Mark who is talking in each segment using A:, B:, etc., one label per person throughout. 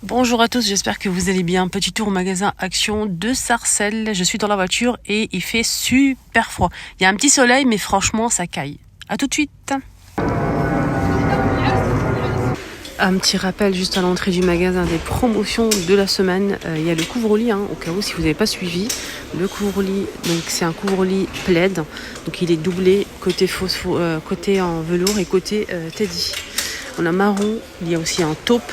A: Bonjour à tous, j'espère que vous allez bien. Petit tour au magasin Action de Sarcelles. Je suis dans la voiture et il fait super froid. Il y a un petit soleil, mais franchement, ça caille. À tout de suite. Un petit rappel juste à l'entrée du magasin des promotions de la semaine. Il y a le couvre-lit, au cas où si vous n'avez pas suivi. Le couvre-lit, donc c'est un couvre-lit plaid. Donc il est doublé côté côté en velours et côté teddy. On a marron, il y a aussi un taupe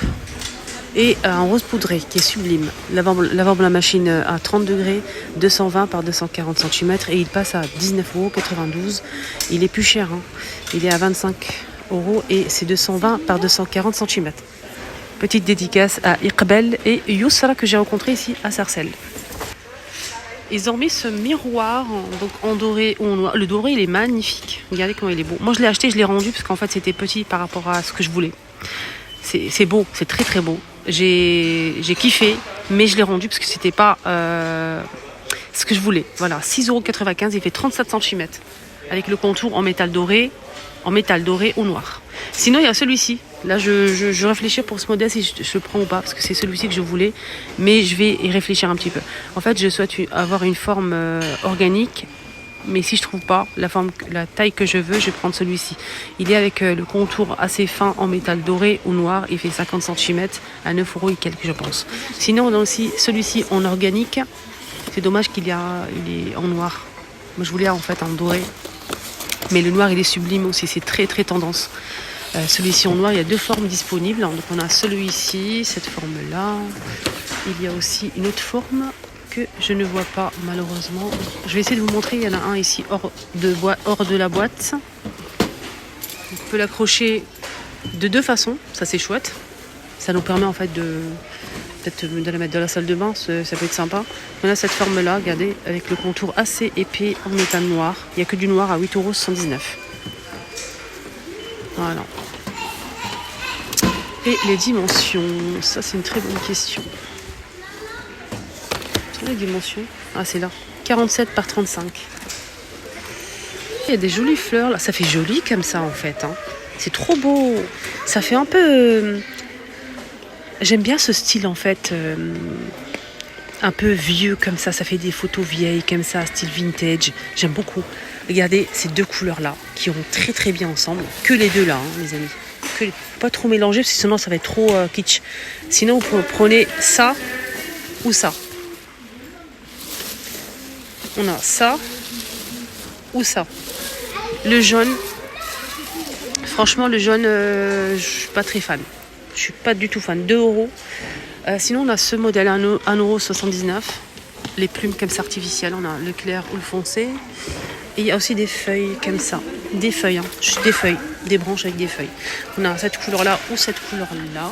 A: et un rose poudré qui est sublime. Lavable la machine à 30 degrés, 220 par 240 cm et il passe à 19,92 €. Il est plus cher, il est à 25 € et c'est 220 par 240 cm. Petite dédicace à Iqbal et Yousra que j'ai rencontré ici à Sarcelles. Ils ont mis ce miroir donc en doré ou en noir. Le doré il est magnifique. Regardez comment il est beau. Moi je l'ai acheté, je l'ai rendu parce qu'en fait c'était petit par rapport à ce que je voulais. C'est beau, c'est très très beau. J'ai kiffé, mais je l'ai rendu parce que c'était pas ce que je voulais. Voilà, 6,95 €, il fait 37 cm avec le contour en métal doré ou noir. Sinon, il y a celui-ci. Là, je réfléchis pour ce modèle si je le prends ou pas, parce que c'est celui-ci que je voulais, mais je vais y réfléchir un petit peu. En fait, je souhaite avoir une forme organique, mais si je trouve pas la taille que je veux, je vais prendre celui-ci. Il est avec le contour assez fin en métal doré ou noir. Il fait 50 cm à 9 € et quelques, je pense. Sinon, on a aussi celui-ci en organique. C'est dommage il est en noir. Moi, je voulais en fait en doré. Mais le noir, il est sublime aussi. C'est très, très tendance. Celui-ci en noir, il y a deux formes disponibles. Donc, on a celui-ci, cette forme-là. Il y a aussi une autre forme que je ne vois pas malheureusement. Je vais essayer de vous montrer. Il y en a un ici hors de la boîte. On peut l'accrocher de deux façons. Ça, c'est chouette. Ça nous permet en fait peut-être de la mettre dans la salle de bain. Ça peut être sympa. On a cette forme-là, regardez, avec le contour assez épais en métal noir. Il n'y a que du noir à 8,79 €. Voilà. Et les dimensions, ça c'est une très bonne question. Sur les dimensions, c'est là, 47 par 35. Il y a des jolies fleurs là, ça fait joli comme ça en fait. C'est trop beau. Ça fait un peu. J'aime bien ce style en fait. Un peu vieux comme ça fait des photos vieilles comme ça, style vintage. J'aime beaucoup. Regardez ces deux couleurs là qui vont très très bien ensemble. Que les deux là, les amis. Pas trop mélanger parce que sinon ça va être trop kitsch. Sinon vous prenez ça ou ça. On a ça ou ça. Le jaune. Franchement le jaune, je suis pas très fan. Je suis pas du tout fan. 2 €. Sinon on a ce modèle 1,79 €. Les plumes comme ça artificielles. On a le clair ou le foncé. Et il y a aussi des feuilles comme ça. Des feuilles, juste des feuilles. Des branches avec des feuilles. On a cette couleur-là ou cette couleur-là.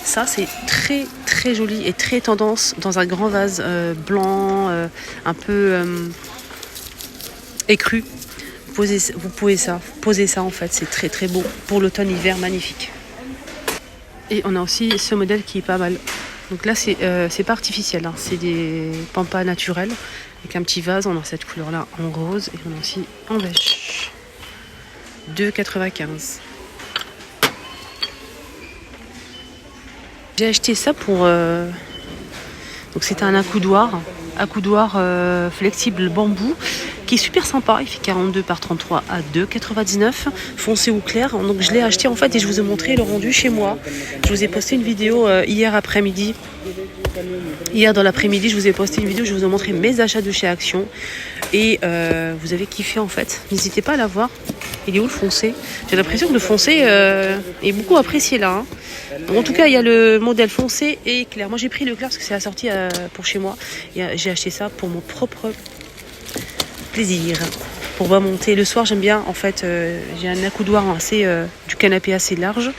A: Ça, c'est très, très joli et très tendance dans un grand vase blanc, un peu écru. Vous pouvez poser ça en fait. C'est très, très beau. Pour l'automne-hiver, magnifique. Et on a aussi ce modèle qui est pas mal. Donc là, c'est pas artificiel. C'est des pampas naturels. Avec un petit vase, on a cette couleur-là en rose et on a aussi en beige. 2,95 €. J'ai acheté ça pour... Donc c'était un accoudoir flexible bambou qui est super sympa. Il fait 42 par 33 à 2,99 €, foncé ou clair. Donc je l'ai acheté en fait et je vous ai montré le rendu chez moi. Je vous ai posté une vidéo hier après-midi. Hier dans l'après-midi, je vous ai posté une vidéo, je vous ai montré mes achats de chez Action. Et vous avez kiffé en fait. N'hésitez pas à la voir. Il est où le foncé? J'ai l'impression que le foncé est beaucoup apprécié là. Donc, en tout cas, il y a le modèle foncé et clair. Moi, j'ai pris le clair parce que c'est la sortie pour chez moi. J'ai acheté ça pour mon propre plaisir. Pour pas monter. Le soir, j'aime bien. En fait, j'ai un accoudoir du canapé assez large.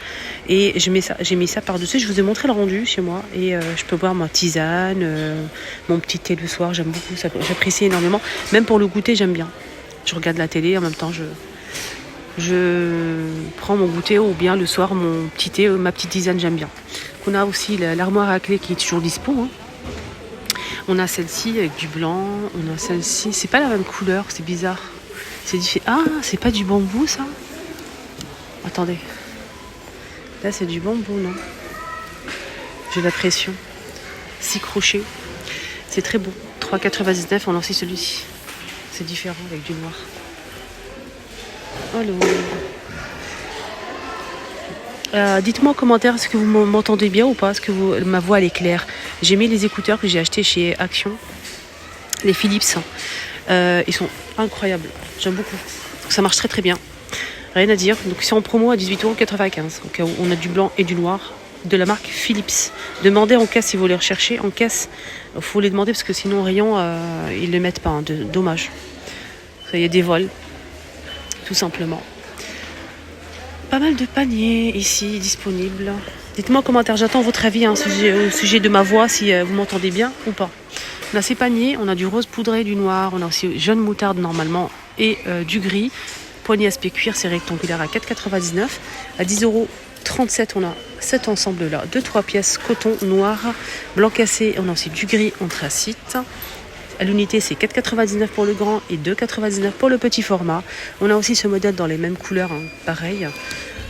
A: Et j'ai mis ça par-dessus. Je vous ai montré le rendu chez moi. Et je peux boire ma tisane, mon petit thé le soir. J'aime beaucoup ça. J'apprécie énormément. Même pour le goûter, j'aime bien. Je regarde la télé. En même temps, je prends mon goûter ou bien le soir, mon petit thé, ma petite tisane, j'aime bien. On a aussi l'armoire à clé qui est toujours dispo. On a celle-ci avec du blanc. On a celle-ci. C'est pas la même couleur. C'est bizarre. C'est différent. Ah, c'est pas du bambou, ça? Attendez. Là, c'est du bambou, non? j'ai l'impression. 6 crochets. C'est très beau. 3,99, on a aussi celui-ci. C'est différent avec du noir. Allô. Dites-moi en commentaire, est-ce que vous m'entendez bien ou pas? Est-ce que ma voix elle est claire? J'ai mis les écouteurs que j'ai achetés chez Action. Les Philips. Ils sont incroyables. J'aime beaucoup. Ça marche très très bien. Rien à dire. Donc c'est en promo à 18,95 €. Au cas où on a du blanc et du noir. De la marque Philips. Demandez en caisse si vous les recherchez. En caisse, il faut les demander parce que sinon au rayon, ils ne les mettent pas. Hein, dommage. Il y a des vols. Tout simplement. Pas mal de paniers ici disponibles. Dites-moi en commentaire, j'attends votre avis au sujet de ma voix, si vous m'entendez bien ou pas. On a ces paniers, on a du rose poudré, du noir, on a aussi jaune moutarde normalement et du gris. Poignée aspect cuir, c'est rectangulaire à 4,99 €. À 10,37 €, on a cet ensemble-là de 3 pièces, coton noir, blanc cassé. On a aussi du gris anthracite. À l'unité, c'est 4,99 € pour le grand et 2,99 € pour le petit format. On a aussi ce modèle dans les mêmes couleurs, hein, pareil.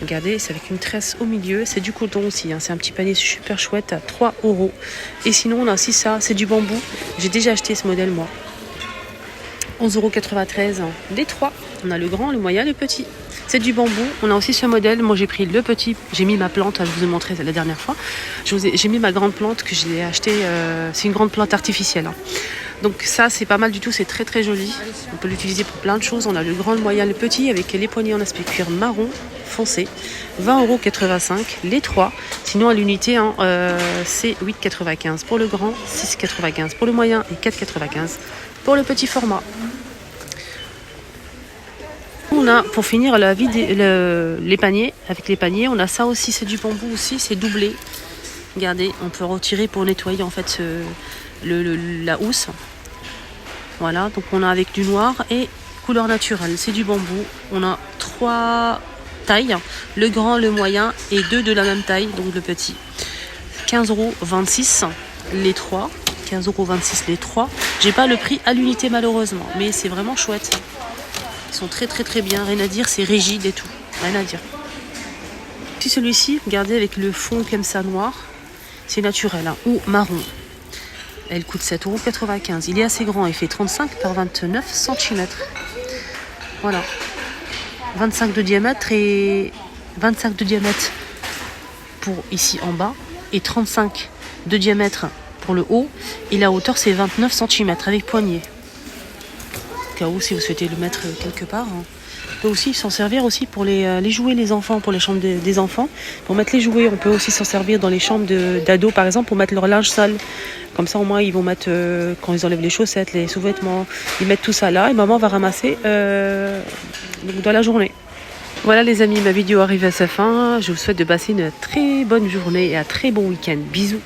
A: Regardez, c'est avec une tresse au milieu. C'est du coton aussi. Hein, c'est un petit panier super chouette à 3 €. Et sinon, on a aussi ça. C'est du bambou. J'ai déjà acheté ce modèle, moi. 11,93 €. Les 3. On a le grand, le moyen, le petit. C'est du bambou. On a aussi ce modèle. Moi, j'ai pris le petit. J'ai mis ma plante. Je vous ai montré la dernière fois. J'ai mis ma grande plante que j'ai achetée. C'est une grande plante artificielle. Hein. Donc ça, c'est pas mal du tout. C'est très très joli. On peut l'utiliser pour plein de choses. On a le grand, le moyen, le petit avec les poignées en aspect cuir marron foncé. 20,85 € les 3. Sinon, à l'unité, hein, c'est 8,95 € pour le grand, 6,95 € pour le moyen et 4,95 € pour le petit format. On a, pour finir les paniers, avec les paniers, on a ça aussi, c'est du bambou aussi, c'est doublé. Regardez, on peut retirer pour nettoyer en fait la housse. Voilà, donc on a avec du noir et couleur naturelle, c'est du bambou. On a 3 tailles, le grand, le moyen et 2 de la même taille, donc le petit. 15,26 € les 3. 15,26 € les 3. J'ai pas le prix à l'unité malheureusement, mais c'est vraiment chouette. Ils sont très très très bien, rien à dire, c'est rigide et tout, rien à dire. Si celui-ci, regardez avec le fond comme ça noir, c'est naturel, hein, ou marron. Elle coûte 7,95 €. Il est assez grand, il fait 35 par 29 cm. Voilà. 25 de diamètre et 25 de diamètre pour ici en bas et 35 de diamètre pour le haut. Et la hauteur c'est 29 cm avec poignée. Au cas où si vous souhaitez le mettre quelque part. Hein. On peut aussi s'en servir aussi pour les jouets les enfants, pour les chambres des enfants. Pour mettre les jouets, on peut aussi s'en servir dans les chambres d'ados par exemple pour mettre leur linge sale. Comme ça au moins ils vont mettre, quand ils enlèvent les chaussettes, les sous-vêtements, ils mettent tout ça là et maman va ramasser dans la journée. Voilà les amis, ma vidéo arrive à sa fin. Je vous souhaite de passer une très bonne journée et un très bon week-end. Bisous.